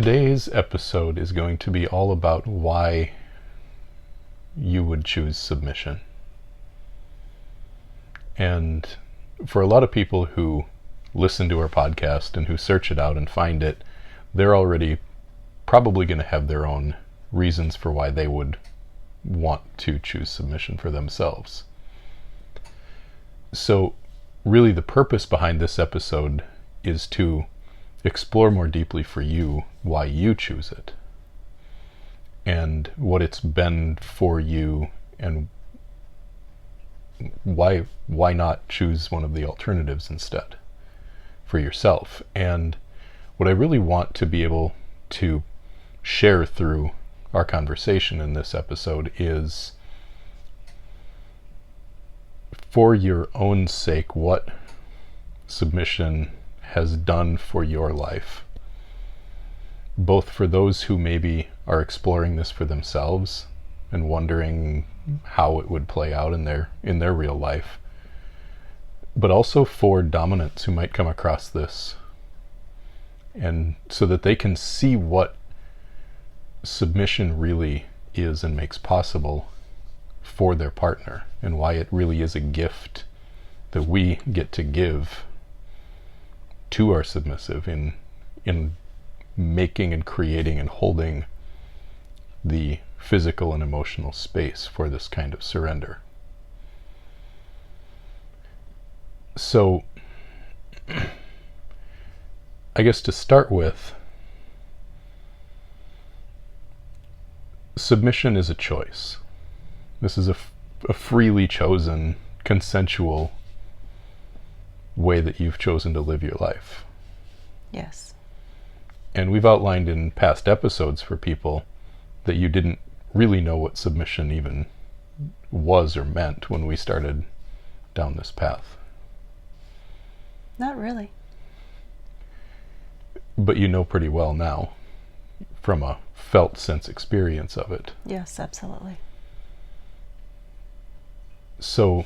Today's episode is going to be all about why you would choose submission. And for a lot of people who listen to our podcast and who search it out and find it, they're already probably going to have their own reasons for why they would want to choose submission for themselves. So really the purpose behind this episode is to explore more deeply for you why you choose it and what it's been for you, and why not choose one of the alternatives instead for yourself. And what I really want to be able to share through our conversation in this episode is, for your own sake, what submission has done for your life, both for those who maybe are exploring this for themselves and wondering how it would play out in their real life, but also for dominants who might come across this, and so that they can see what submission really is and makes possible for their partner, and why it really is a gift that we get to give to our submissive in making and creating and holding the physical and emotional space for this kind of surrender. So I guess to start with, submission is a choice. This is a freely chosen, consensual way that you've chosen to live your life. Yes. And we've outlined in past episodes for people that you didn't really know what submission even was or meant when we started down this path. Not really. But you know pretty well now from a felt sense experience of it. Yes, absolutely. So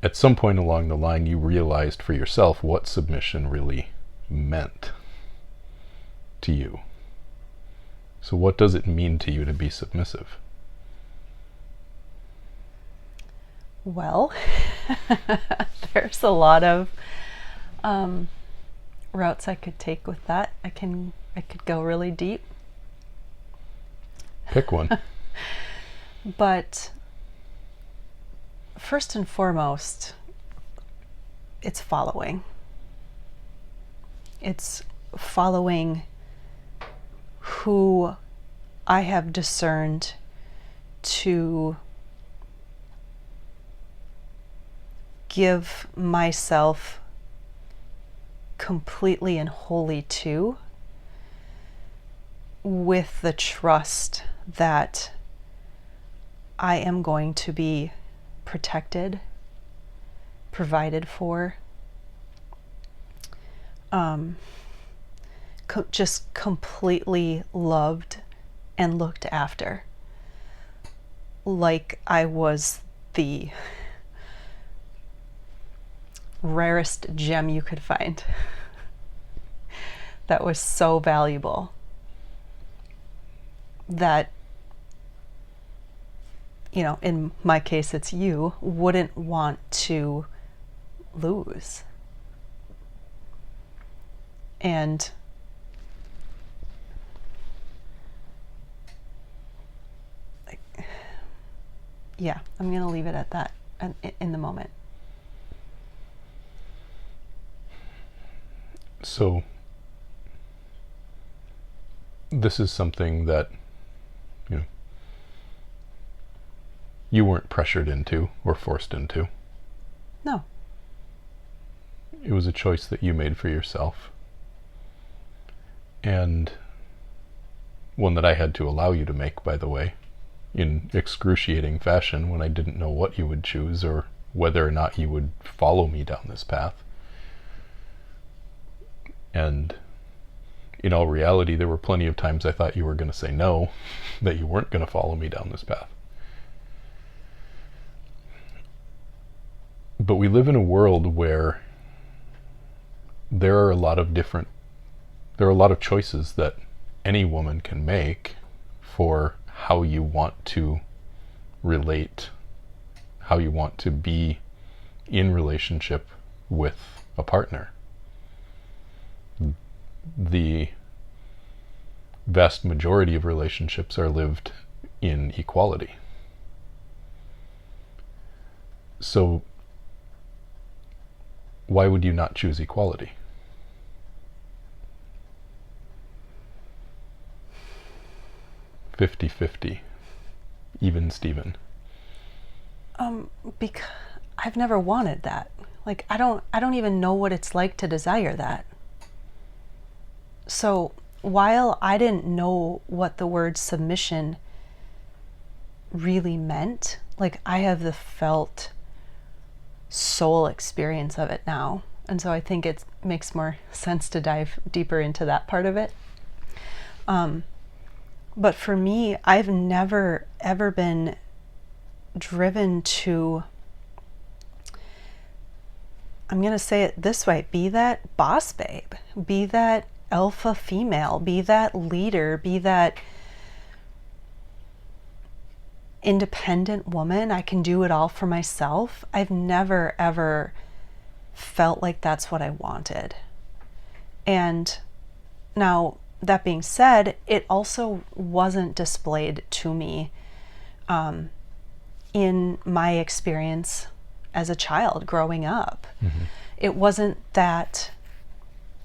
at some point along the line, you realized for yourself what submission really meant to you. So what does it mean to you to be submissive? Well, there's a lot of routes I could take with that. I could go really deep. Pick one. But first and foremost, it's following. It's following who I have discerned to give myself completely and wholly to, with the trust that I am going to be protected, provided for, just completely loved and looked after, like I was the rarest gem you could find that was so valuable that, you know, in my case it's you, wouldn't want to lose. And yeah, I'm going to leave it at that in the moment. So this is something that you weren't pressured into or forced into. No. It was a choice that you made for yourself, and one that I had to allow you to make, by the way, in excruciating fashion, when I didn't know what you would choose or whether or not you would follow me down this path. And in all reality, there were plenty of times I thought you were going to say no, that you weren't going to follow me down this path. But we live in a world where there are a lot of different there are a lot of choices that any woman can make for how you want to relate, how you want to be in relationship with a partner. The vast majority of relationships are lived in equality. So why would you not choose equality? "50-50, even Steven." Because I've never wanted that. Like, I don't even know what it's like to desire that. So while I didn't know what the word submission really meant, like, I have the felt soul experience of it now. And so I think it makes more sense to dive deeper into that part of it. But for me, I've never, ever been driven to, I'm going to say it this way, be that boss babe, be that alpha female, be that leader, be that independent woman. I can do it all for myself. I've never, ever felt like that's what I wanted. And now, that being said, it also wasn't displayed to me in my experience as a child growing up. Mm-hmm. It wasn't that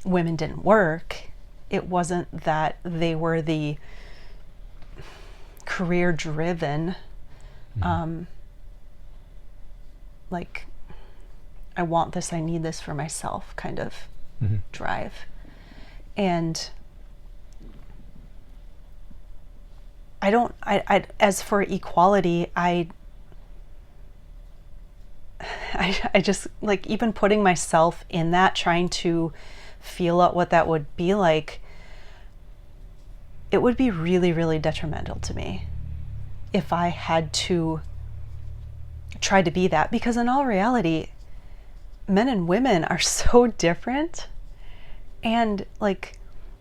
women didn't work. It wasn't that they were the career-driven, like, I want this, I need this for myself kind of drive. And as for equality, I just, like, even putting myself in that, trying to feel out what that would be like, it would be really, really detrimental to me if I had to try to be that. Because in all reality, men and women are so different. And, like,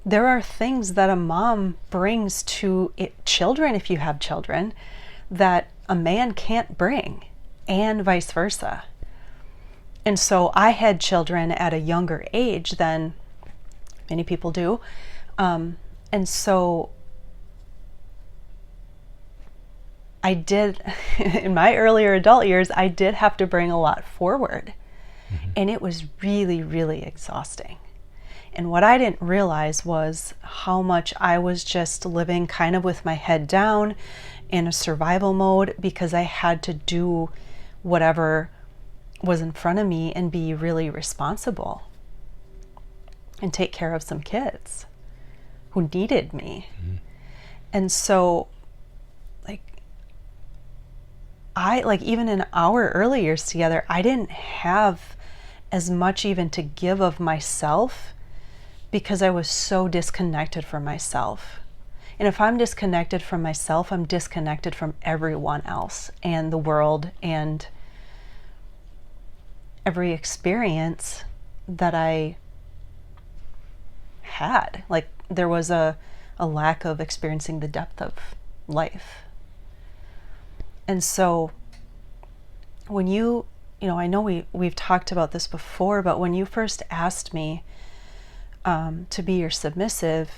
there are things that a mom brings to children, if you have children, that a man can't bring, and vice versa. And so I had children at a younger age than many people do. And so I did, in my earlier adult years, I did have to bring a lot forward. And it was really, really exhausting. And what I didn't realize was how much I was just living kind of with my head down in a survival mode, because I had to do whatever was in front of me and be really responsible and take care of some kids who needed me. And so, even in our early years together, I didn't have as much even to give of myself, because I was so disconnected from myself. And if I'm disconnected from myself, I'm disconnected from everyone else and the world and every experience that I had. Like, there was a lack of experiencing the depth of life. And so when you I know we've talked about this before, but when you first asked me to be your submissive,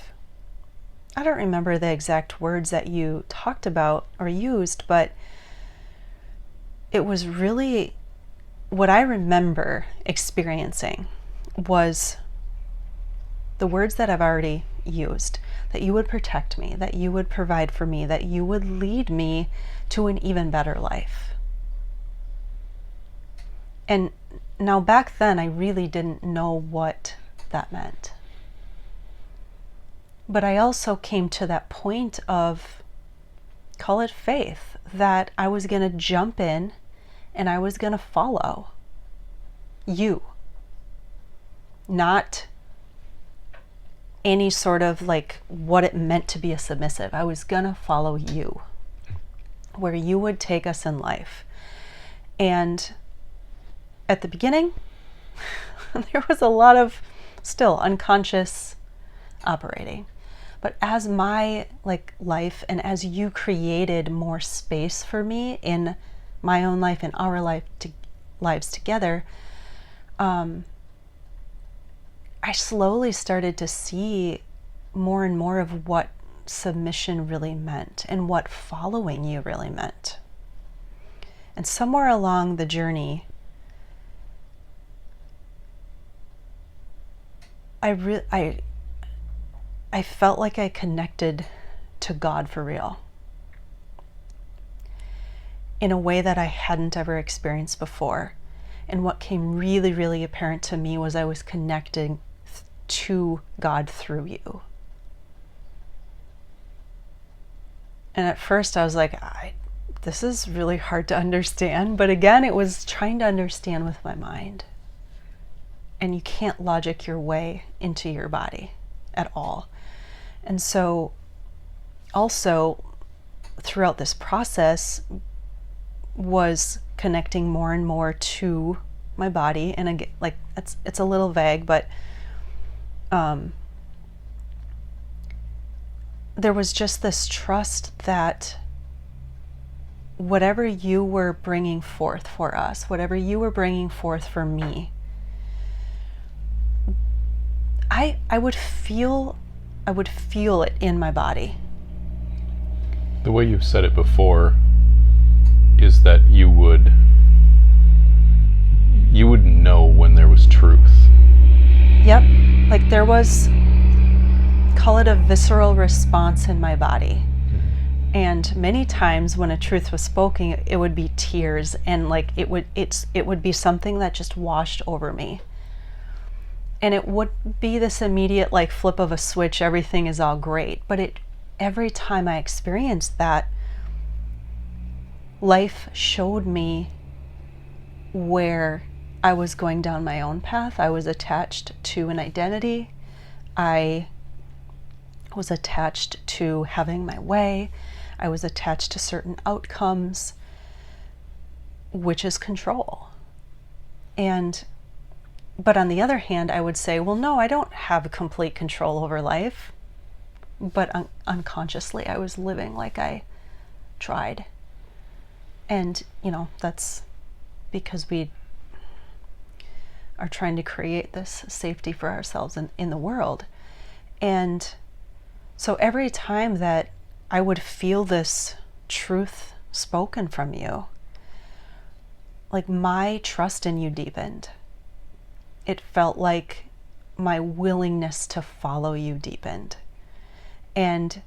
I don't remember the exact words that you talked about or used, but it was really, what I remember experiencing was the words that I've already used, that you would protect me, that you would provide for me, that you would lead me to an even better life. And now, back then, I really didn't know what that meant. But I also came to that point of, call it faith, that I was going to jump in and I was going to follow you. Not any sort of what it meant to be a submissive. I was going to follow you, where you would take us in life. And at the beginning, there was a lot of still unconscious operating. But as my life, and as you created more space for me in my own life and our lives together, I slowly started to see more and more of what submission really meant and what following you really meant. And somewhere along the journey, I felt like I connected to God for real in a way that I hadn't ever experienced before. And what came really, really apparent to me was I was connecting to God through you. And at first I was like, this is really hard to understand. But again, it was trying to understand with my mind. And you can't logic your way into your body at all. And so also throughout this process was connecting more and more to my body. And again, it's a little vague, but there was just this trust that whatever you were bringing forth for us, whatever you were bringing forth for me, I would feel it in my body. The way you've said it before is that you would know when there was truth. Yep, like there was, call it a visceral response in my body. And many times when a truth was spoken, it would be tears, and it would be something that just washed over me. And it would be this immediate flip of a switch, everything is all great. But every time I experienced that, life showed me where I was going down my own path. I was attached to an identity. I was attached to having my way. I was attached to certain outcomes, which is control. But on the other hand, I would say, well, no, I don't have complete control over life. But unconsciously, I was living like I tried. And, that's because we are trying to create this safety for ourselves in the world. And so every time that I would feel this truth spoken from you, my trust in you deepened. It felt like my willingness to follow you deepened. And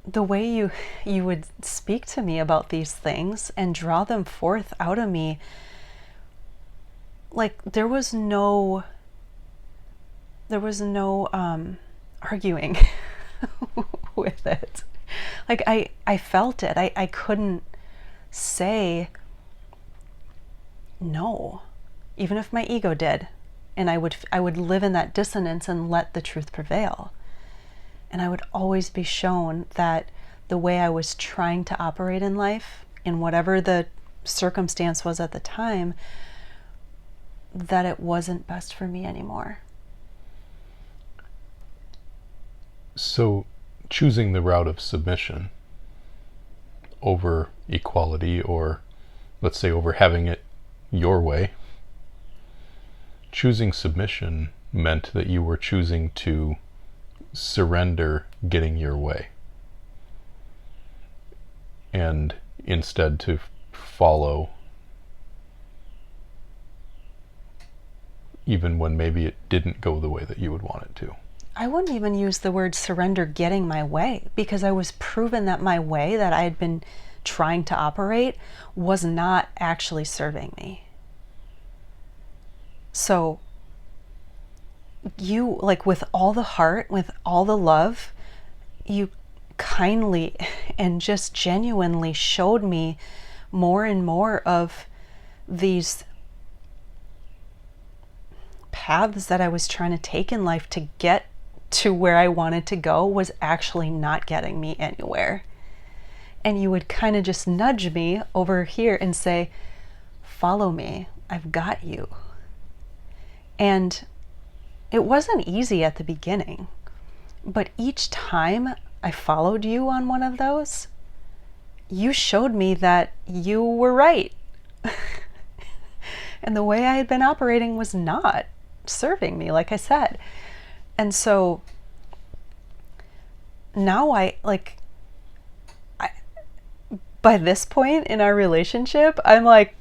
the way you would speak to me about these things and draw them forth out of me, there was no arguing with it. I felt it. I couldn't say no, even if my ego did. And I would live in that dissonance and let the truth prevail. And I would always be shown that the way I was trying to operate in life, in whatever the circumstance was at the time, that it wasn't best for me anymore. So choosing the route of submission over equality, or let's say over having it your way, choosing submission meant that you were choosing to surrender getting your way and instead to follow even when maybe it didn't go the way that you would want it to. I wouldn't even use the word surrender getting my way, because I was proven that my way that I had been trying to operate was not actually serving me. So you, with all the heart, with all the love, you kindly and just genuinely showed me more and more of these paths that I was trying to take in life to get to where I wanted to go was actually not getting me anywhere. And you would kind of just nudge me over here and say, follow me, I've got you. And it wasn't easy at the beginning, but each time I followed you on one of those, you showed me that you were right. And the way I had been operating was not serving me, like I said. And so now by this point in our relationship, I'm like,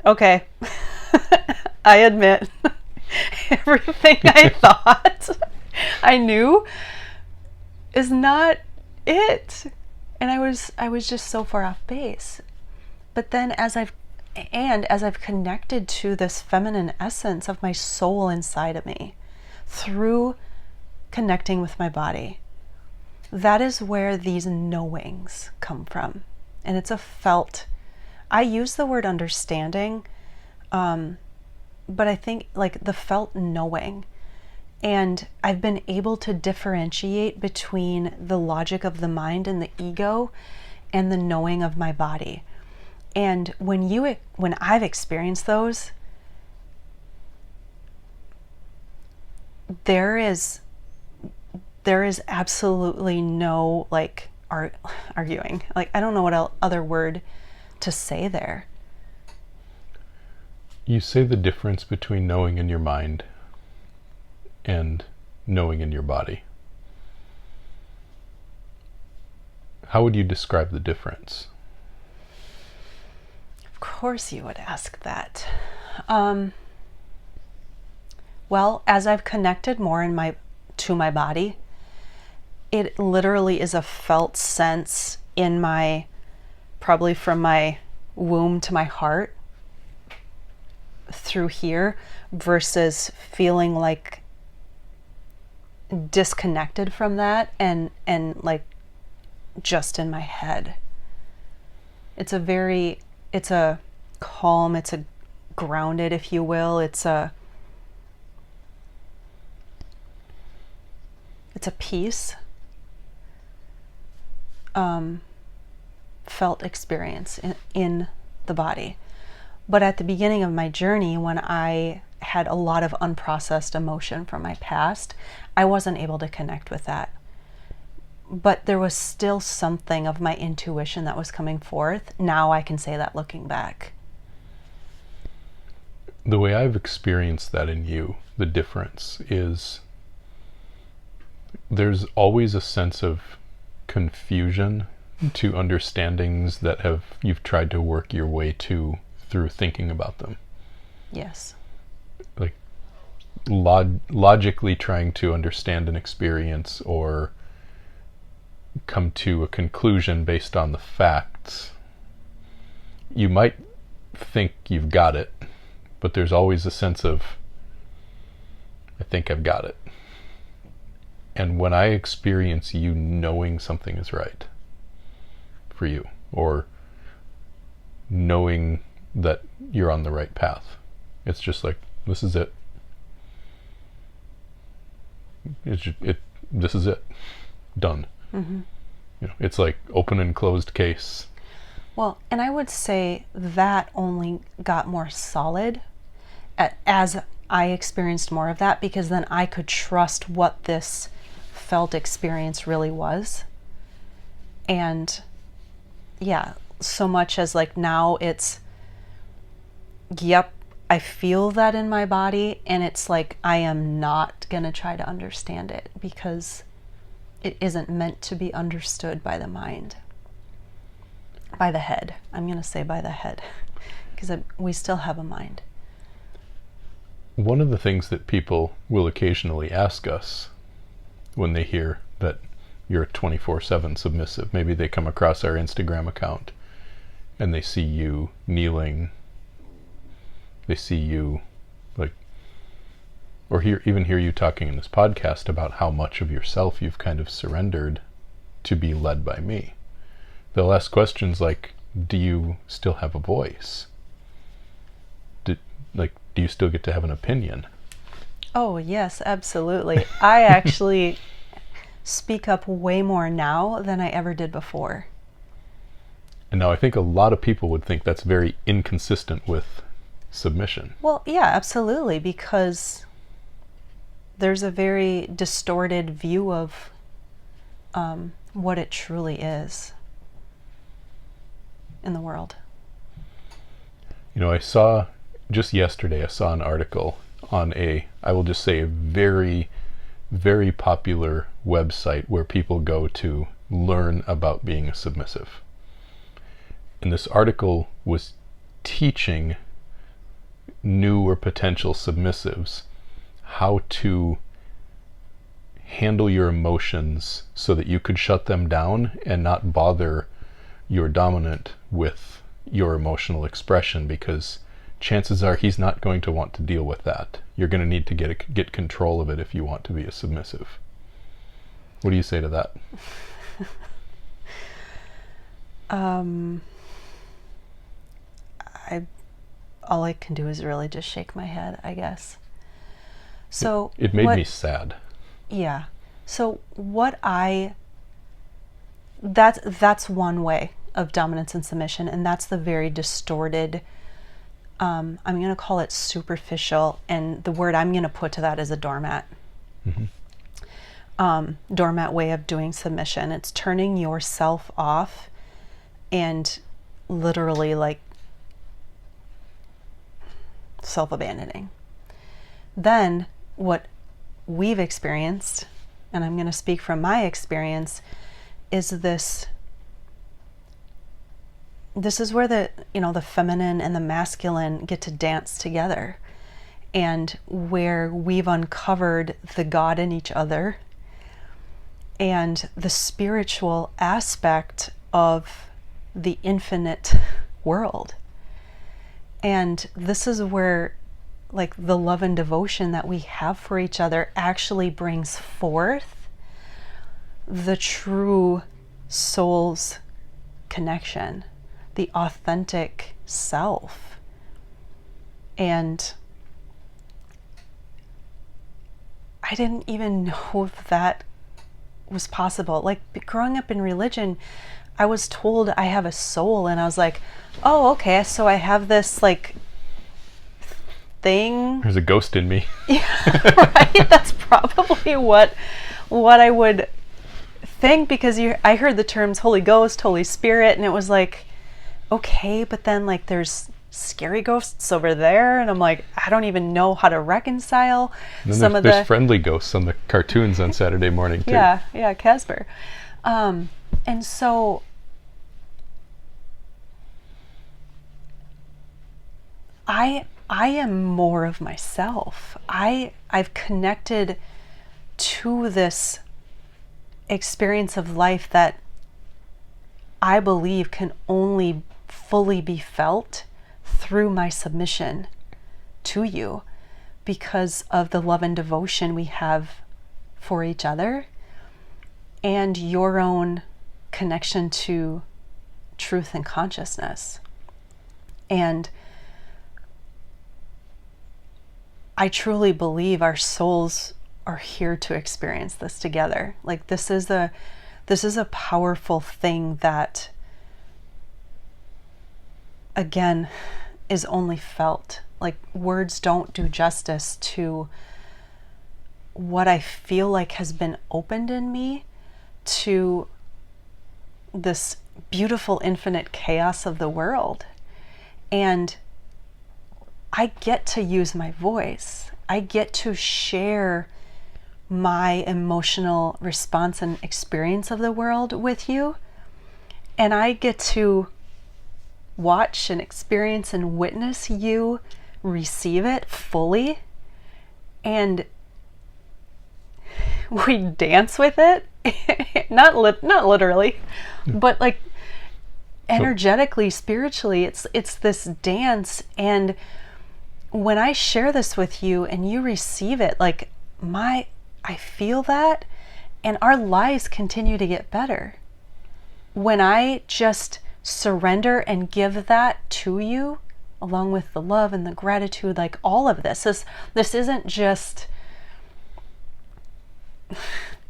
okay, I admit everything I thought I knew is not it. And I was just so far off base. But then as I've connected to this feminine essence of my soul inside of me through connecting with my body, that is where these knowings come from. And it's a felt. I use the word understanding, but I think like the felt knowing. And I've been able to differentiate between the logic of the mind and the ego and the knowing of my body. And when I've experienced those, there is absolutely no like arguing. Like, I don't know what other word to say there. You say the difference between knowing in your mind and knowing in your body. How would you describe the difference? Of course you would ask that. Well, as I've connected more to my body, it literally is a felt sense in probably from my womb to my heart through here, versus feeling like disconnected from that and like just in my head. It's a calm, it's a grounded, if you will. It's a peace, felt experience in the body. But at the beginning of my journey, when I had a lot of unprocessed emotion from my past, I wasn't able to connect with that. But there was still something of my intuition that was coming forth. Now I can say that looking back. The way I've experienced that in you, the difference is there's always a sense of confusion to understandings that you've tried to work your way to through thinking about them. Yes. Like logically trying to understand an experience or come to a conclusion based on the facts. You might think you've got it, but there's always a sense of, I think I've got it. And when I experience you knowing something is right for you, or knowing that you're on the right path, it's just like, this is it. This is it. Done. Mm-hmm. You know, it's like open and closed case. Well, and I would say that only got more solid as I experienced more of that, because then I could trust what this felt experience really was. And yeah, so much as like now it's, yep, I feel that in my body, and it's like I am not gonna try to understand it, because it isn't meant to be understood by the mind, by the head. I'm gonna say by the head, because we still have a mind. One of the things that people will occasionally ask us when they hear that you're 24/7 submissive, maybe they come across our Instagram account and they see you kneeling, they see you like, or even hear you talking in this podcast about how much of yourself you've kind of surrendered to be led by me. They'll ask questions like, do you still have a voice? Do you still get to have an opinion? Oh, yes, absolutely. I actually speak up way more now than I ever did before. And now I think a lot of people would think that's very inconsistent with submission. Well, yeah, absolutely, because there's a very distorted view of what it truly is in the world. I saw just yesterday, I saw an article on I will just say, a very, very popular website where people go to learn about being a submissive. And this article was teaching new or potential submissives how to handle your emotions so that you could shut them down and not bother your dominant with your emotional expression, because chances are he's not going to want to deal with that. You're going to need to get control of it if you want to be a submissive. What do you say to that? All I can do is really just shake my head, I guess. So it made me sad. Yeah. So that's one way of dominance and submission, and that's the very distorted, I'm going to call it superficial, and the word I'm going to put to that is a doormat. Mm-hmm. Doormat way of doing submission. It's turning yourself off and literally like self-abandoning. Then what we've experienced, and I'm going to speak from my experience, is this is where the feminine and the masculine get to dance together, and where we've uncovered the God in each other and the spiritual aspect of the infinite world. And this is where like the love and devotion that we have for each other actually brings forth the true soul's connection, the authentic self. And I didn't even know if that was possible. Like growing up in religion, I was told I have a soul, and I was like, oh, okay, so I have this like thing. There's a ghost in me. Yeah, right? That's probably what I would think, because I heard the terms Holy Ghost, Holy Spirit, and it was like, okay, but then like there's scary ghosts over there, and I'm like, I don't even know how to reconcile some of there's friendly ghosts on the cartoons on Saturday morning too. Yeah, Casper. And so I am more of myself. I've connected to this experience of life that I believe can only fully be felt through my submission to you, because of the love and devotion we have for each other and your own connection to truth and consciousness. And I truly believe our souls are here to experience this together. Like this is a powerful thing that, again, is only felt. Like words don't do justice to what I feel like has been opened in me to this beautiful infinite chaos of the world. And I get to use my voice. I get to share my emotional response and experience of the world with you. And I get to watch and experience and witness you receive it fully. And we dance with it. not literally, but like energetically, spiritually, it's this dance. And when I share this with you and you receive it, like I feel that, and our lives continue to get better. When I just surrender and give that to you, along with the love and the gratitude, like all of this isn't just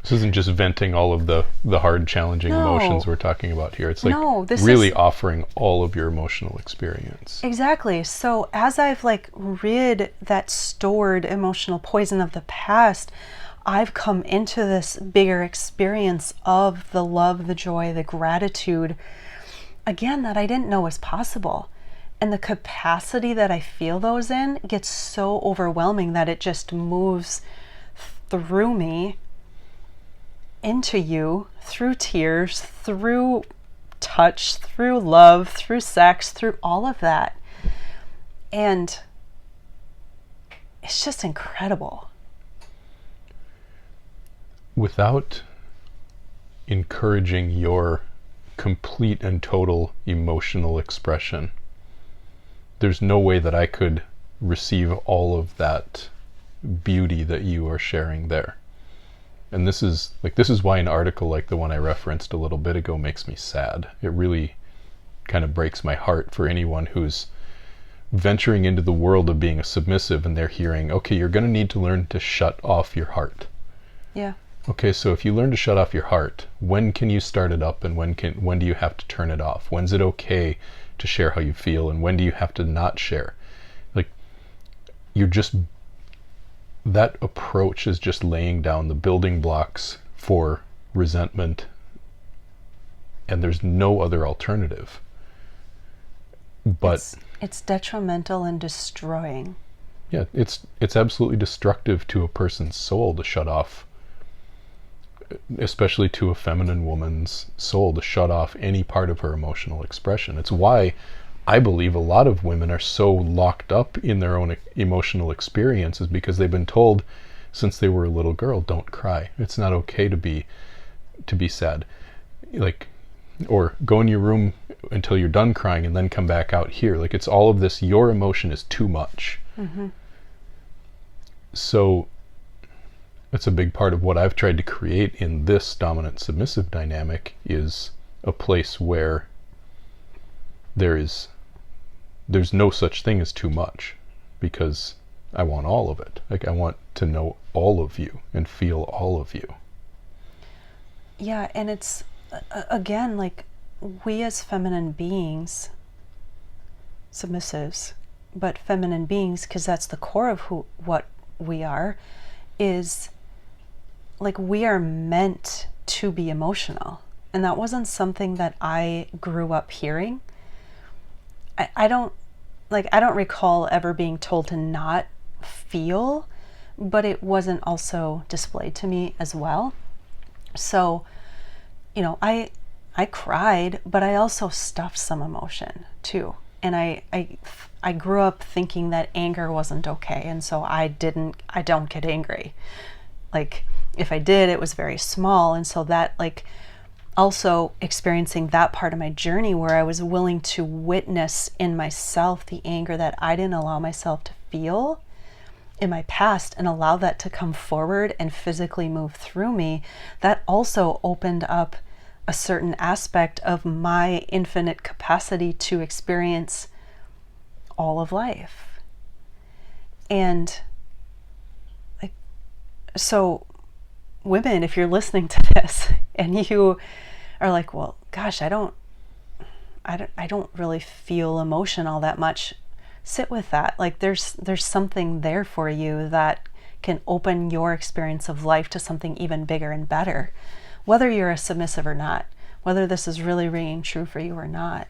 This isn't just venting all of the hard, challenging No. emotions we're talking about here. It's like No, this really is- offering all of your emotional experience. Exactly. So as I've like rid that stored emotional poison of the past, I've come into this bigger experience of the love, the joy, the gratitude, again, that I didn't know was possible. And the capacity that I feel those in gets so overwhelming that it just moves through me, into you, through tears, through touch, through love, through sex, through all of that. And it's just incredible. Without encouraging your complete and total emotional expression, there's no way that I could receive all of that beauty that you are sharing there. And this is why an article like the one I referenced a little bit ago makes me sad. It really kind of breaks my heart for anyone who's venturing into the world of being a submissive and they're hearing, okay, you're going to need to learn to shut off your heart. Yeah. Okay, so if you learn to shut off your heart, when can you start it up, and when do you have to turn it off? When's it okay to share how you feel, and when do you have to not share? Like, that approach is just laying down the building blocks for resentment, and there's no other alternative. But it's detrimental and destroying. Yeah, it's absolutely destructive to a person's soul to shut off, especially to a feminine woman's soul, to shut off any part of her emotional expression. It's why I believe a lot of women are so locked up in their own emotional experiences, because they've been told since they were a little girl, don't cry. It's not okay to be sad. Like, or go in your room until you're done crying and then come back out here. Like, it's all of this, your emotion is too much. Mm-hmm. So that's a big part of what I've tried to create in this dominant submissive dynamic, is a place where there's no such thing as too much, because I want all of it. Like, I want to know all of you and feel all of you. Yeah, and it's again, like, we as feminine beings, submissives, but feminine beings, because that's the core of what we are, is like, we are meant to be emotional. And that wasn't something that I grew up hearing. I don't recall ever being told to not feel, but it wasn't also displayed to me as well. So, you know, I cried, but I also stuffed some emotion too. And I grew up thinking that anger wasn't okay, and so I don't get angry. Like, if I did, it was very small. And so that, like, also experiencing that part of my journey where I was willing to witness in myself the anger that I didn't allow myself to feel in my past, and allow that to come forward and physically move through me, that also opened up a certain aspect of my infinite capacity to experience all of life. And like, so women, if you're listening to this and you are like, well, gosh, I don't really feel emotion all that much, sit with that. Like, there's something there for you that can open your experience of life to something even bigger and better, whether you're a submissive or not, whether this is really ringing true for you or not.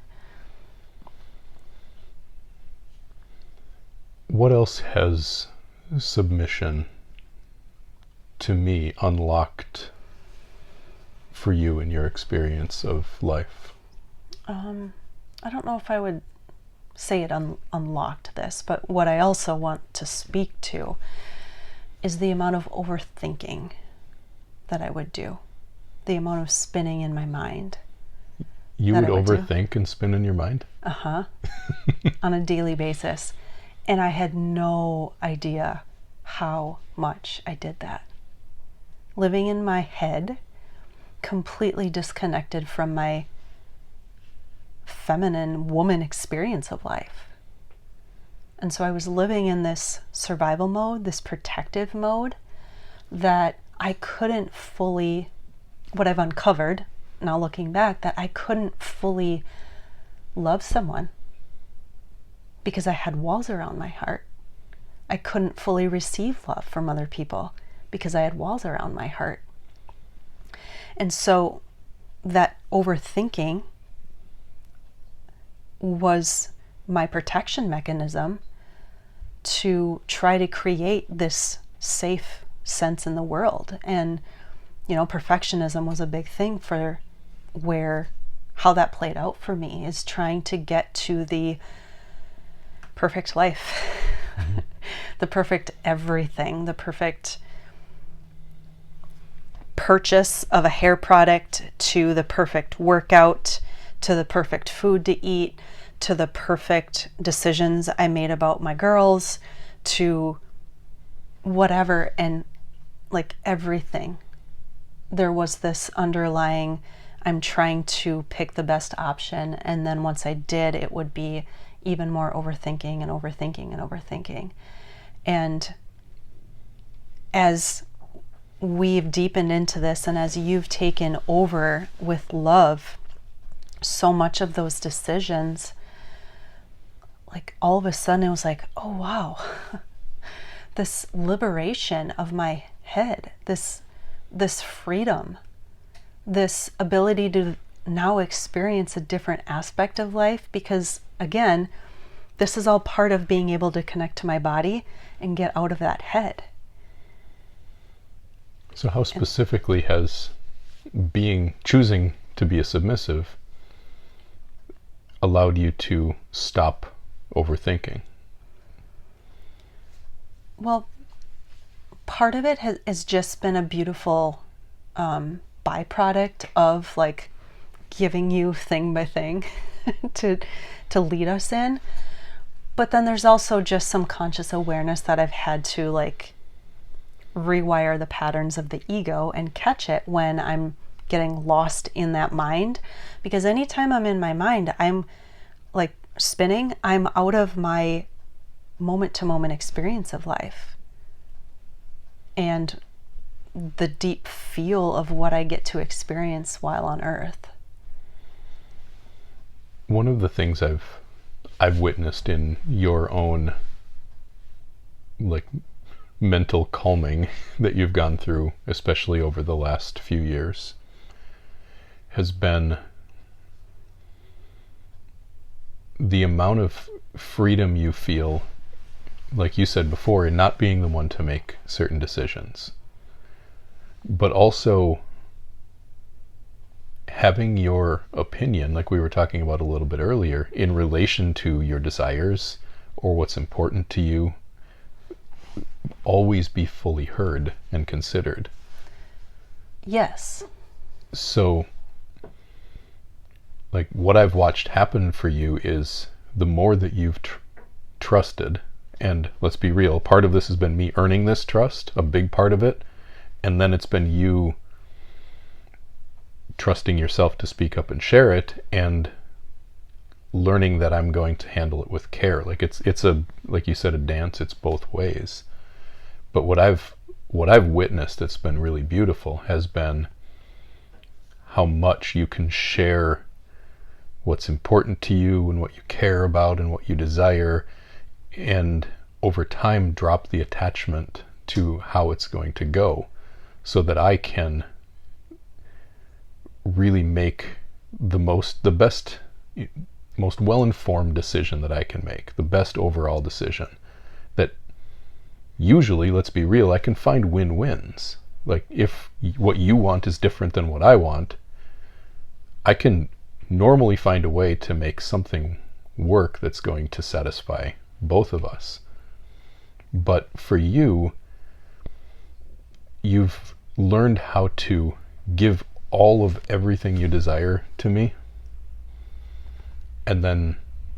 What else has submission, to me, unlocked for you in your experience of life? I don't know if I would say it unlocked this, but what I also want to speak to is the amount of overthinking that I would do, the amount of spinning in my mind. You would overthink and spin in your mind? Uh-huh. On a daily basis. And I had no idea how much I did that. Living in my head, completely disconnected from my feminine woman experience of life. And so I was living in this survival mode, this protective mode, that I couldn't fully, what I've uncovered now looking back, that I couldn't fully love someone because I had walls around my heart. I couldn't fully receive love from other people because I had walls around my heart. And so that overthinking was my protection mechanism to try to create this safe sense in the world. And, perfectionism was a big thing for how that played out for me, is trying to get to the perfect life, the perfect everything, the perfect purchase of a hair product, to the perfect workout, to the perfect food to eat, to the perfect decisions I made about my girls, to whatever. And like everything, there was this underlying, I'm trying to pick the best option. And then once I did, it would be even more overthinking and overthinking and overthinking. And as we've deepened into this, and as you've taken over with love, so much of those decisions, like all of a sudden it was like, oh wow, this liberation of my head, this freedom, this ability to now experience a different aspect of life, because again, this is all part of being able to connect to my body and get out of that head. So how specifically has choosing to be a submissive allowed you to stop overthinking? Well, part of it has just been a beautiful byproduct of like giving you thing by thing to lead us in. But then there's also just some conscious awareness that I've had to like rewire the patterns of the ego and catch it when I'm getting lost in that mind. Because anytime I'm in my mind, I'm like spinning, I'm out of my moment to moment experience of life and the deep feel of what I get to experience while on earth. One of the things I've witnessed in your own like mental calming that you've gone through, especially over the last few years, has been the amount of freedom you feel, like you said before, in not being the one to make certain decisions, but also having your opinion, like we were talking about a little bit earlier, in relation to your desires or what's important to you, always be fully heard and considered. Yes. So, like, what I've watched happen for you is the more that you've trusted, and let's be real, part of this has been me earning this trust, a big part of it, and then it's been you trusting yourself to speak up and share it, and learning that I'm going to handle it with care. Like it's a, like you said, a dance. It's both ways. But what I've witnessed that's been really beautiful has been how much you can share what's important to you and what you care about and what you desire, and over time drop the attachment to how it's going to go, so that I can really make the best, most well-informed decision that I can make, the best overall decision. That usually, let's be real, I can find win-wins. Like if what you want is different than what I want, I can normally find a way to make something work that's going to satisfy both of us. But for you, you've learned how to give all of everything you desire to me, and then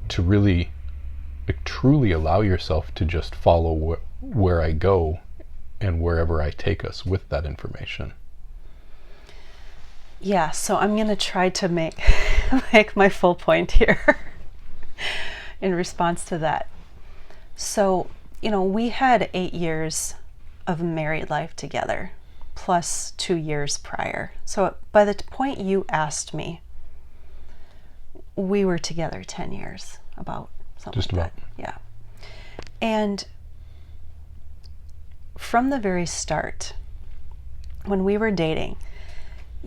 to really, like, truly allow yourself to just follow where I go and wherever I take us with that information. Yeah, so I'm going to try to make my full point here in response to that. So, we had 8 years of married life together. plus 2 years prior. So by the point you asked me, we were together 10 years, about something Just like about. that. Yeah. And from the very start, when we were dating,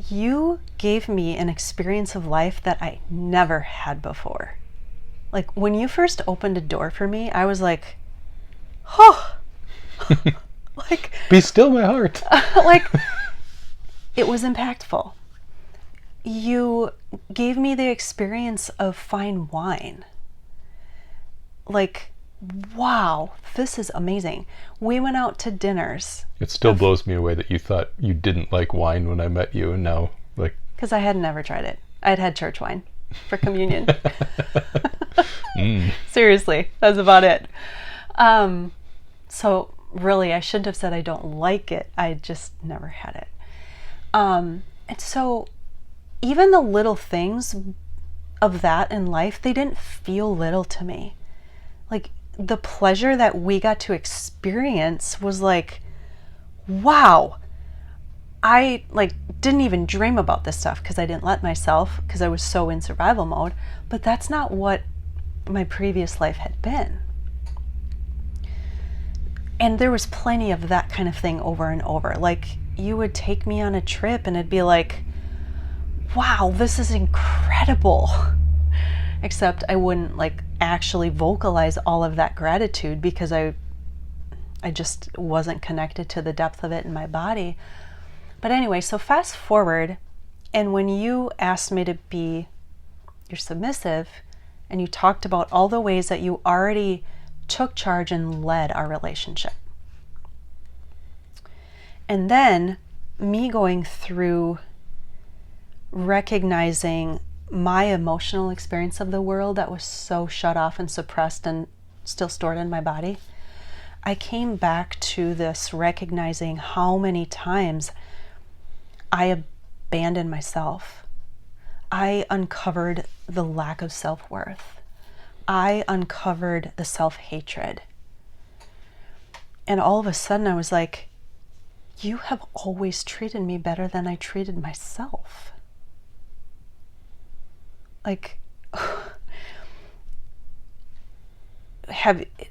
you gave me an experience of life that I never had before. Like, when you first opened a door for me, I was like, oh, like, Be still, my heart. like, it was impactful. You gave me the experience of fine wine. Like, wow, this is amazing. We went out to dinners. It still blows me away that you thought you didn't like wine when I met you, and now, like... Because I had never tried it. I'd had church wine for communion. Seriously, that's about it. So really, I shouldn't have said I don't like it. I just never had it. And so even the little things of that in life, they didn't feel little to me. Like, the pleasure that we got to experience was like, wow. I didn't even dream about this stuff because I didn't let myself, because I was so in survival mode. But that's not what my previous life had been. And there was plenty of that kind of thing over and over. Like, you would take me on a trip and it'd be like, wow, this is incredible. Except I wouldn't actually vocalize all of that gratitude because I just wasn't connected to the depth of it in my body. But anyway, so fast forward, and when you asked me to be your submissive, and you talked about all the ways that you already took charge and led our relationship. And then me going through recognizing my emotional experience of the world that was so shut off and suppressed and still stored in my body, I came back to this recognizing how many times I abandoned myself. I uncovered the lack of self-worth. I uncovered the self-hatred. And all of a sudden I was like, you have always treated me better than I treated myself. Like,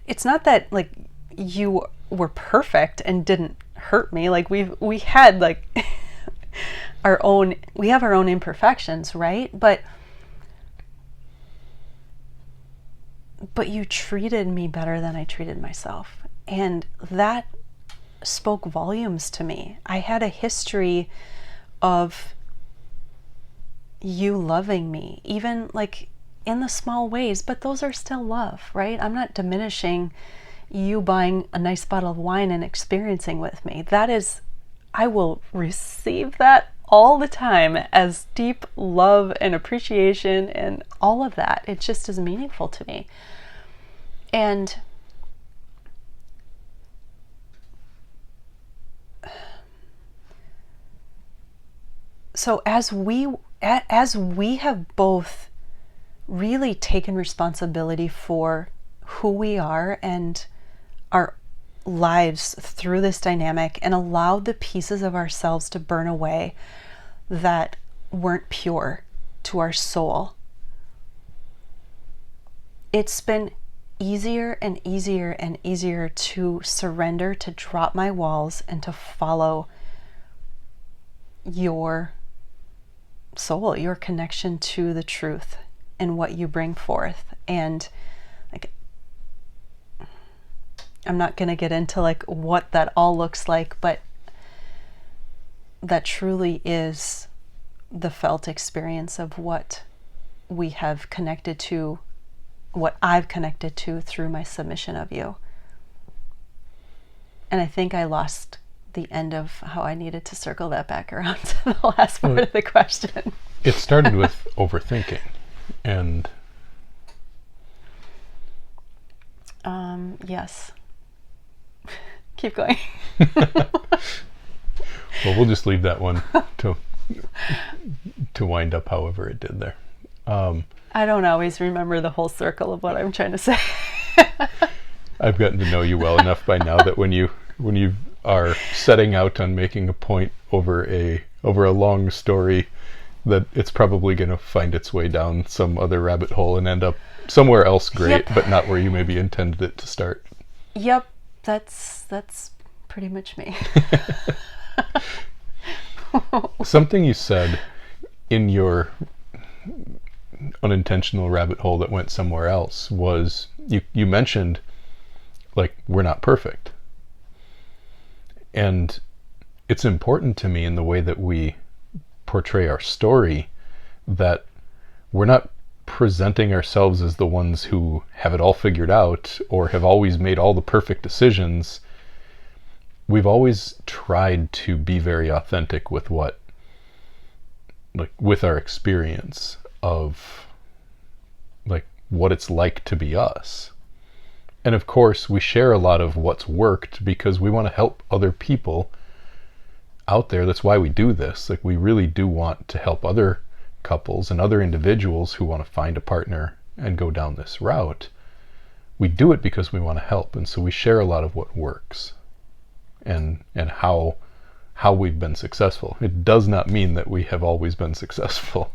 it's not that you were perfect and didn't hurt me. Like, we had we have our own imperfections, right? But you treated me better than I treated myself. And that spoke volumes to me. I had a history of you loving me, even in the small ways, but those are still love, right? I'm not diminishing you buying a nice bottle of wine and experiencing with me. That is, I will receive that all the time as deep love and appreciation and all of that. It just is meaningful to me. And so as we have both really taken responsibility for who we are and our lives through this dynamic and allowed the pieces of ourselves to burn away that weren't pure to our soul, it's been easier and easier and easier to surrender, to drop my walls, and to follow your soul, your connection to the truth and what you bring forth. And I'm not going to get into what that all looks like, but that truly is the felt experience of what we have connected to, what I've connected to through my submission of you. And I think I lost the end of how I needed to circle that back around to the last part of the question. It started with overthinking, and yes. Keep going. well, we'll just leave that one to wind up however it did there. I don't always remember the whole circle of what I'm trying to say. I've gotten to know you well enough by now that when you've are setting out on making a point over a long story, that it's probably going to find its way down some other rabbit hole and end up somewhere else great, Yep. but not where you maybe intended it to start. Yep, that's pretty much me. Something you said in your unintentional rabbit hole that went somewhere else was you mentioned, like, we're not perfect. And it's important to me in the way that we portray our story that we're not presenting ourselves as the ones who have it all figured out or have always made all the perfect decisions. We've always tried to be very authentic with with our experience of like what it's like to be us. And of course, we share a lot of what's worked because we want to help other people out there. That's why we do this. Like, we really do want to help other couples and other individuals who want to find a partner and go down this route. We do it because we want to help, and so we share a lot of what works and how we've been successful. It does not mean that we have always been successful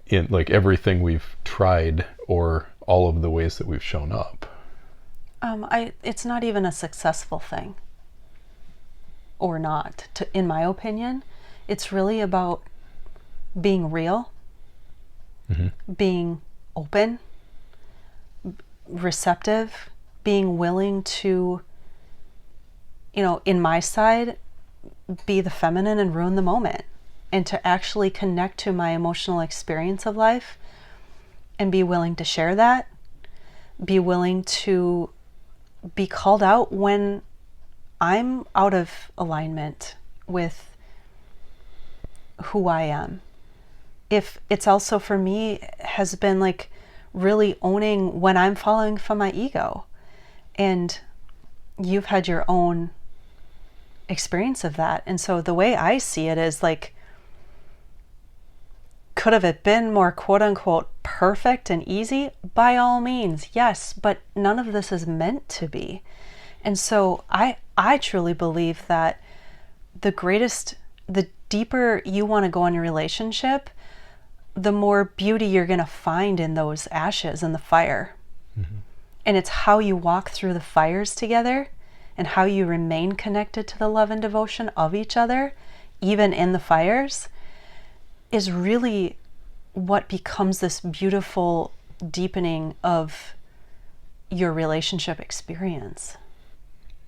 in like everything we've tried or all of the ways that we've shown up. It's not even a successful thing or not, in my opinion. It's really about being real, being open, receptive, being willing to, in my side, be the feminine and ruin the moment, and to actually connect to my emotional experience of life and be willing to share that, be willing to be called out when I'm out of alignment with who I am. If it's also, for me, has been like really owning when I'm following from my ego. And you've had your own experience of that. And so the way I see it is like, could have it been more quote unquote perfect and easy? By all means, yes, but none of this is meant to be. And so I truly believe that the deeper you want to go in a relationship, the more beauty you're going to find in those ashes and the fire. And it's how you walk through the fires together and how you remain connected to the love and devotion of each other, even in the fires, is really what becomes this beautiful deepening of your relationship experience.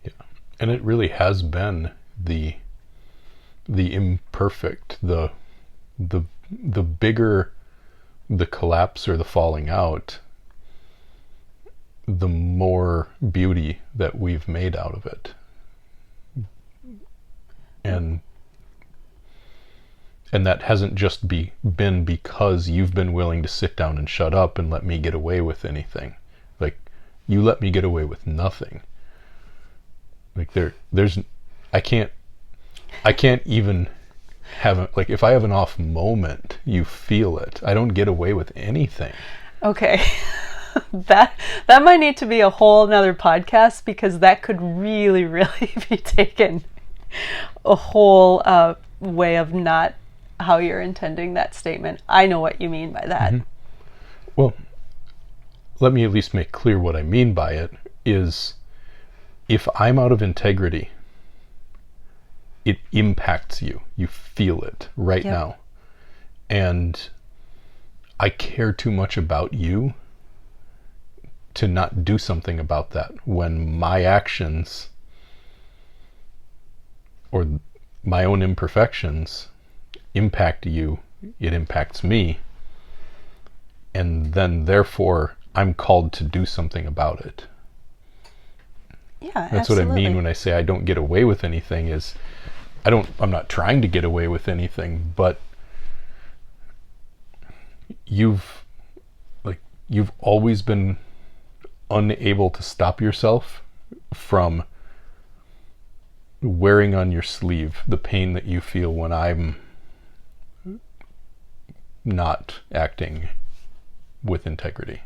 Yeah. And it really has been the imperfect, the bigger the collapse or the falling out, the more beauty that we've made out of it. And that hasn't just been because you've been willing to sit down and shut up and let me get away with anything. Like, you let me get away with nothing. Like, I can't even have like, if I have an off moment, you feel it. I don't get away with anything. Okay. That might need to be a whole nother podcast, because that could really, really be taken a whole way of not how you're intending that statement. I know what you mean by that. Well, let me at least make clear what I mean by it is, if I'm out of integrity, it impacts you. You feel it right now. And I care too much about you to not do something about that when my actions or my own imperfections impact you. It impacts me, and then therefore I'm called to do something about it. Yeah, That's absolutely. what I mean when I say I don't get away with anything. Is I'm not trying to get away with anything, but you've always been unable to stop yourself from wearing on your sleeve the pain that you feel when I'm not acting with integrity.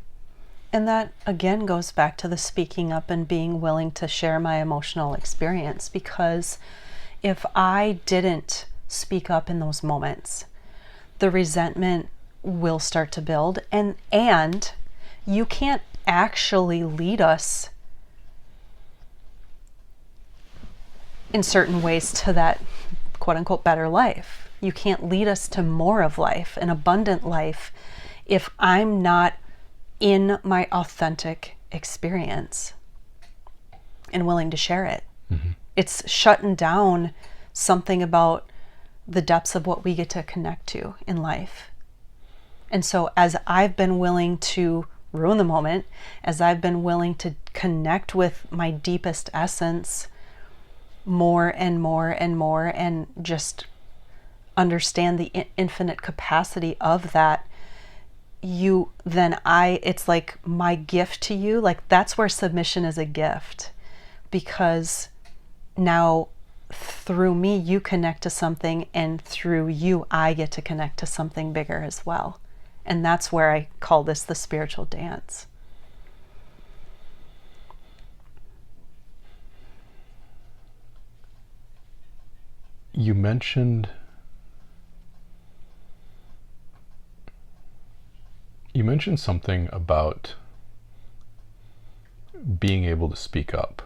And that again goes back to the speaking up and being willing to share my emotional experience, because if I didn't speak up in those moments, the resentment will start to build, and you can't actually lead us in certain ways to that quote unquote better life. You can't lead us to more of life, an abundant life, if I'm not in my authentic experience and willing to share it. Mm-hmm. It's shutting down something about the depths of what we get to connect to in life. And so as I've been willing to ruin the moment, as I've been willing to connect with my deepest essence more and more and more, and just understand the infinite capacity of that, it's like my gift to you. Like, that's where submission is a gift, because now through me you connect to something, and through you I get to connect to something bigger as well. And that's where I call this the spiritual dance. You mentioned something about being able to speak up.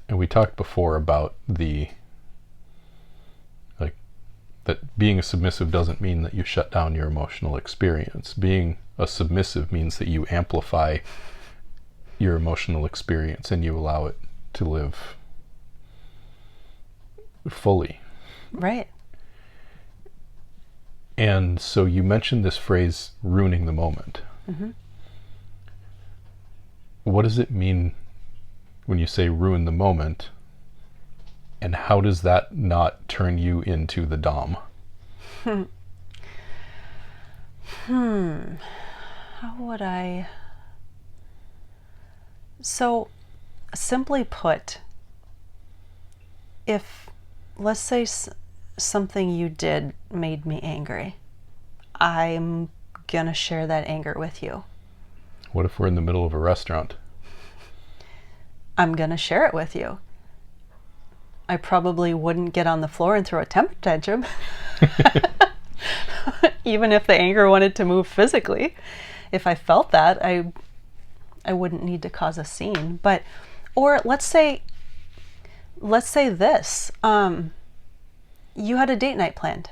And we talked before about that being a submissive doesn't mean that you shut down your emotional experience. Being a submissive means that you amplify your emotional experience and you allow it to live fully. Right. And so you mentioned this phrase, ruining the moment. Mm-hmm. What does it mean when you say ruin the moment? And how does that not turn you into the Dom? How would I... So, simply put, if, let's say something you did made me angry, I'm gonna share that anger with you. What if we're in the middle of a restaurant? I'm gonna share it with you. I probably wouldn't get on the floor and throw a temper tantrum, even if the anger wanted to move physically. If I felt that, I wouldn't need to cause a scene. But, or let's say this, you had a date night planned,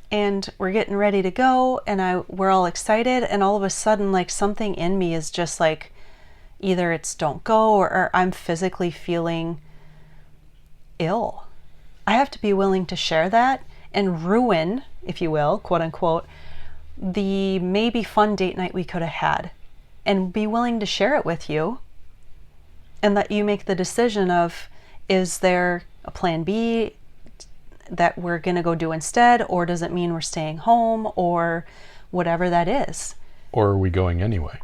and we're getting ready to go, and we're all excited, and all of a sudden, like, something in me is just like, either it's don't go, or I'm physically feeling ill. I have to be willing to share that and ruin, if you will, quote unquote, the maybe fun date night we could have had, and be willing to share it with you, and let you make the decision of, is there a plan B that we're going to go do instead, or does it mean we're staying home, or whatever that is? Or are we going anyway?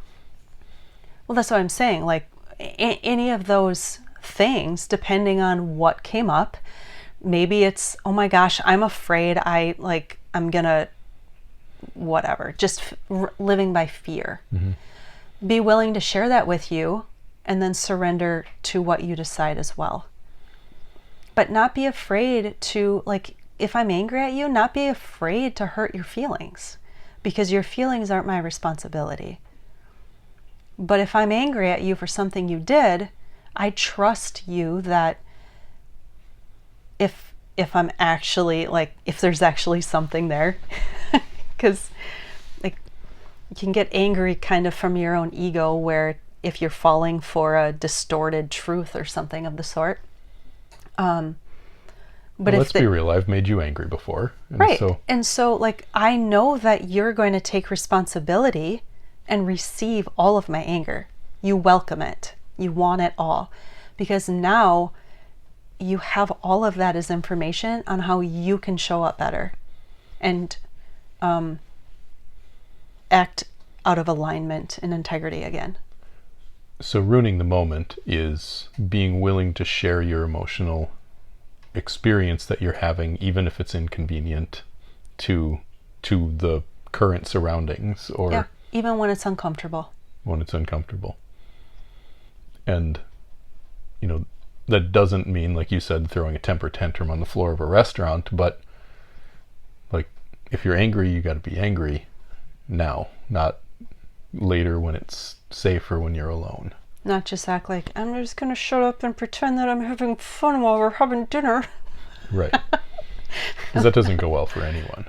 Well, that's what I'm saying. Like, any of those things, depending on what came up. Maybe it's, oh my gosh, I'm afraid I'm gonna whatever, just living by fear. Mm-hmm. Be willing to share that with you, and then surrender to what you decide as well. But not be afraid to, like, if I'm angry at you, not be afraid to hurt your feelings, because your feelings aren't my responsibility. But if I'm angry at you for something you did, I trust you that if I'm actually, like, if there's actually something there, because, like, you can get angry kind of from your own ego, where if you're falling for a distorted truth or something of the sort. But let's be real, I've made you angry before. Right. And so, like, I know that you're going to take responsibility and receive all of my anger. You welcome it. You want it all. Because now you have all of that as information on how you can show up better and act out of alignment and integrity again. So ruining the moment is being willing to share your emotional experience that you're having, even if it's inconvenient to the current surroundings, or even when it's uncomfortable. when it's uncomfortable. And, you know, that doesn't mean, like you said, throwing a temper tantrum on the floor of a restaurant, but like, if you're angry, you got to be angry now, not later when it's safer when you're alone. Not just act like, I'm just going to shut up and pretend that I'm having fun while we're having dinner. Right. Because that doesn't go well for anyone.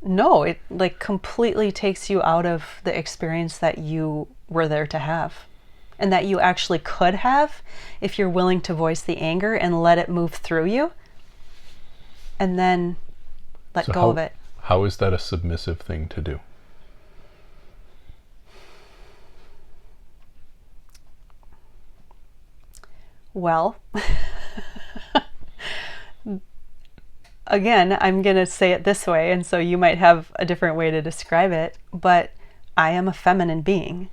No, it like completely takes you out of the experience that you were there to have, and that you actually could have if you're willing to voice the anger and let it move through you, and then let go of it. How is that a submissive thing to do? Well, again, I'm going to say it this way, and so you might have a different way to describe it, but I am a feminine being.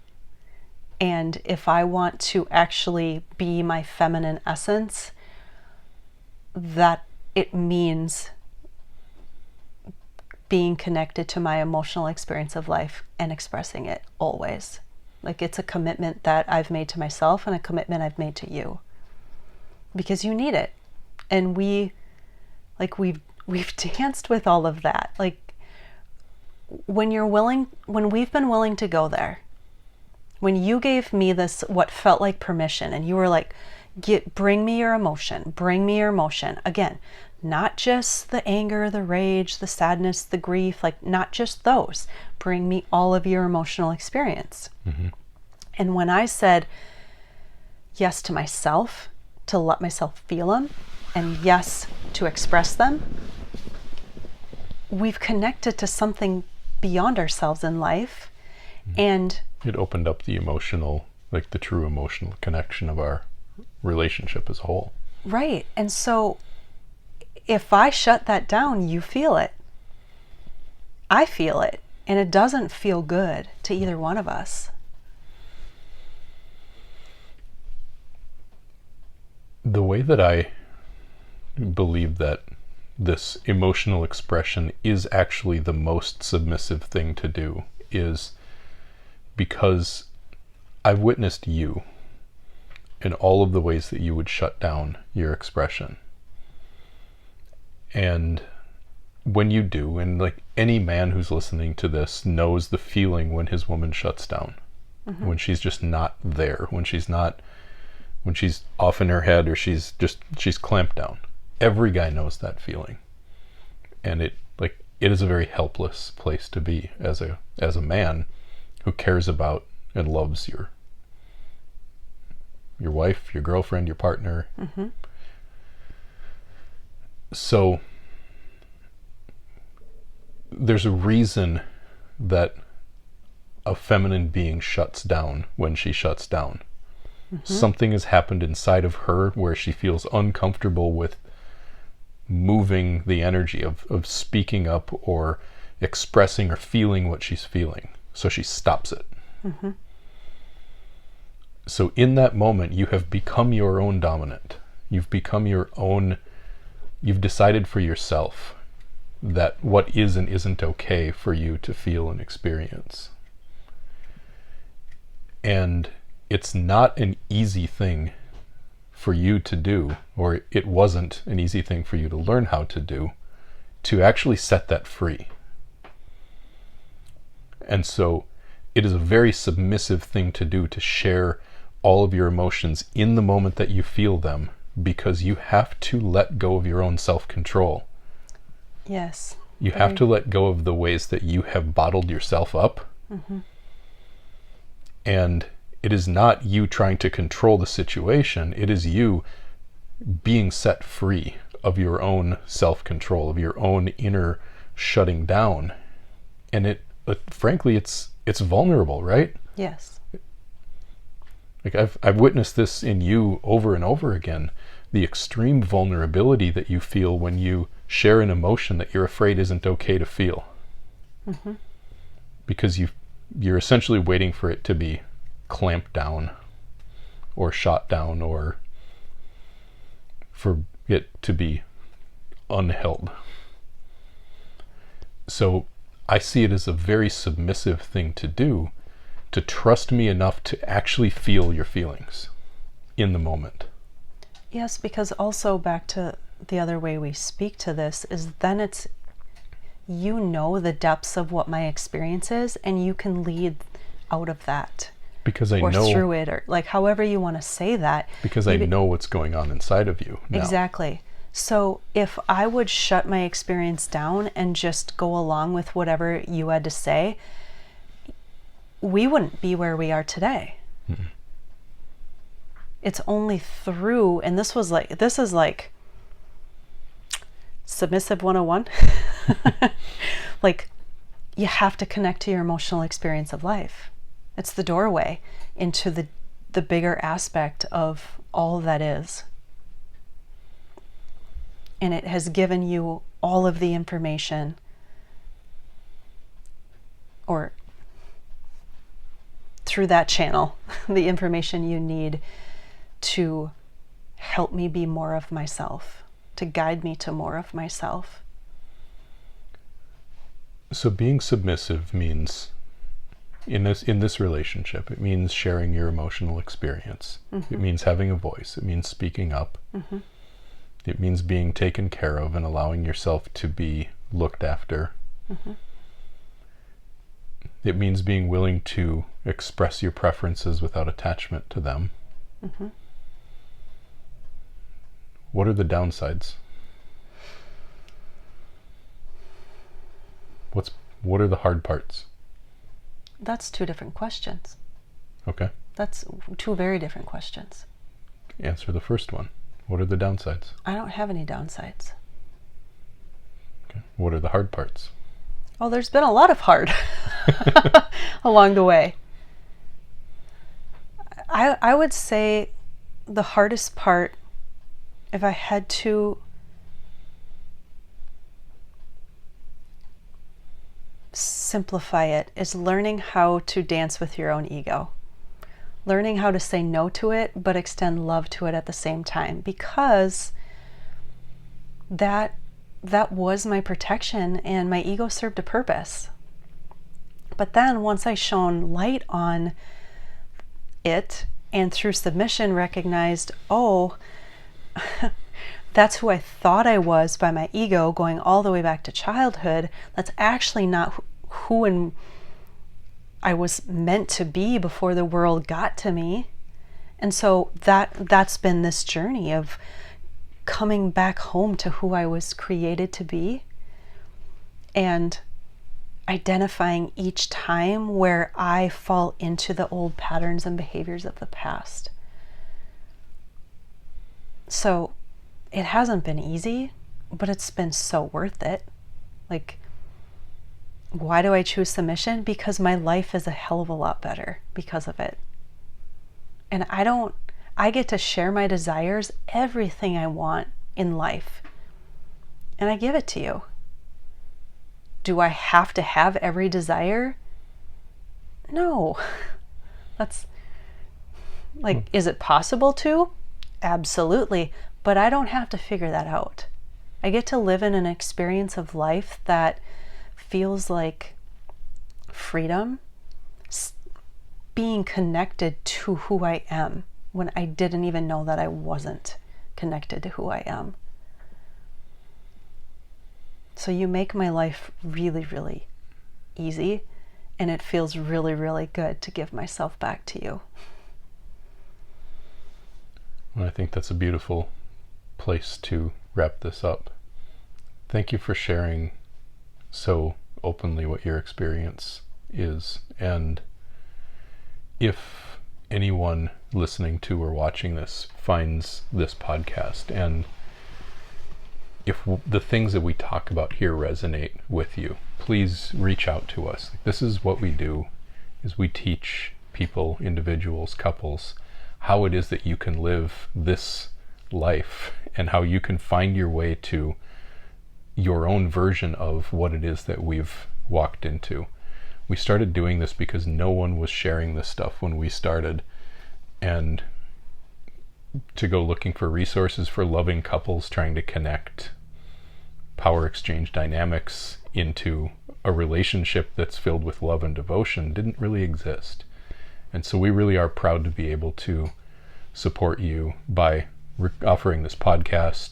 And if I want to actually be my feminine essence, that it means being connected to my emotional experience of life and expressing it always. Like, it's a commitment that I've made to myself and a commitment I've made to you, because you need it. And we've danced with all of that. Like, when we've been willing to go there, when you gave me this, what felt like permission, and you were like, bring me your emotion, bring me your emotion. Again, not just the anger, the rage, the sadness, the grief, like not just those. Bring me all of your emotional experience. Mm-hmm. And when I said yes to myself, to let myself feel them, and yes to express them, we've connected to something beyond ourselves in life. Mm-hmm. And it opened up the emotional, like the true emotional connection of our relationship as a whole. Right. And so if I shut that down, you feel it. I feel it. And it doesn't feel good to either one of us. The way that I believe that this emotional expression is actually the most submissive thing to do is because I've witnessed you in all of the ways that you would shut down your expression. And when you do, and like any man who's listening to this knows the feeling when his woman shuts down, mm-hmm. when she's just not there, when she's off in her head, or she's clamped down. Every guy knows that feeling. And it is a very helpless place to be as a man who cares about and loves your wife, your girlfriend, your partner. Mm-hmm. So there's a reason that a feminine being shuts down when she shuts down. Mm-hmm. Something has happened inside of her where she feels uncomfortable with moving the energy of speaking up or expressing or feeling what she's feeling. So she stops it. Mm-hmm. So in that moment, you have become your own dominant. You've decided for yourself that what is and isn't okay for you to feel and experience. And it's not an easy thing for you to do, or it wasn't an easy thing for you to learn how to do, to actually set that free. And so it is a very submissive thing to do, to share all of your emotions in the moment that you feel them, because you have to let go of your own self-control. Yes. You have to let go of the ways that you have bottled yourself up. Mm-hmm. And it is not you trying to control the situation. It is you being set free of your own self-control, of your own inner shutting down. And frankly, it's vulnerable, right? Yes. Like I've witnessed this in you over and over again. The extreme vulnerability that you feel when you share an emotion that you're afraid isn't okay to feel. Mm-hmm. Because you're essentially waiting for it to be clamped down or shot down, or for it to be unheld. So I see it as a very submissive thing to do, to trust me enough to actually feel your feelings in the moment. Yes, because also back to the other way we speak to this is then it's, you know, the depths of what my experience is, and you can lead out of that. Because I or know through it, or like however you want to say that. Because I know what's going on inside of you now. Exactly. So if I would shut my experience down and just go along with whatever you had to say, we wouldn't be where we are today. Mm-hmm. It's only through, and this is like Submissive 101. Like, you have to connect to your emotional experience of life. It's the doorway into the bigger aspect of all that is. And it has given you all of the information, or through that channel, the information you need to help me be more of myself, to guide me to more of myself. So being submissive means, in this relationship, it means sharing your emotional experience. Mm-hmm. It means having a voice. It means speaking up. Mm-hmm. It means being taken care of and allowing yourself to be looked after. Mm-hmm. It means being willing to express your preferences without attachment to them. Mm-hmm. What are the downsides? What are the hard parts? That's two different questions. Okay. That's two very different questions. Answer the first one. What are the downsides? I don't have any downsides. Okay. What are the hard parts? Oh, there's been a lot of hard along the way. I would say the hardest part, if I had to simplify it, is learning how to dance with your own ego. Learning how to say no to it, but extend love to it at the same time. Because that was my protection, and my ego served a purpose. But then once I shone light on it, and through submission recognized, oh, that's who I thought I was by my ego, going all the way back to childhood. That's actually not who I was meant to be before the world got to me. And so that's been this journey of coming back home to who I was created to be, and identifying each time where I fall into the old patterns and behaviors of the past. So it hasn't been easy, but it's been so worth it. Like, why do I choose submission? Because my life is a hell of a lot better because of it. And I get to share my desires, everything I want in life, and I give it to you. Do I have to have every desire? No. That's like, is it possible to? Absolutely. But I don't have to figure that out. I get to live in an experience of life that feels like freedom, being connected to who I am when I didn't even know that I wasn't connected to who I am. So you make my life really, really easy, and it feels really, really good to give myself back to you. Well, I think that's a beautiful place to wrap this up. Thank you for sharing so openly what your experience is. And if anyone listening to or watching this finds this podcast, and if the things that we talk about here resonate with you, please reach out to us. This is what we do, is we teach people, individuals, couples, how it is that you can live this life and how you can find your way to your own version of what it is that we've walked into. We started doing this because no one was sharing this stuff when we started, and to go looking for resources for loving couples trying to connect power exchange dynamics into a relationship that's filled with love and devotion didn't really exist. And so we really are proud to be able to support you by offering this podcast,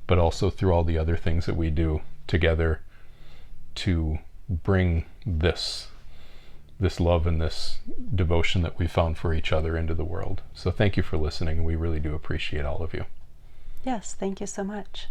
but also through all the other things that we do together to bring this love and this devotion that we found for each other into the world. So thank you for listening. We really do appreciate all of you. Yes, thank you so much.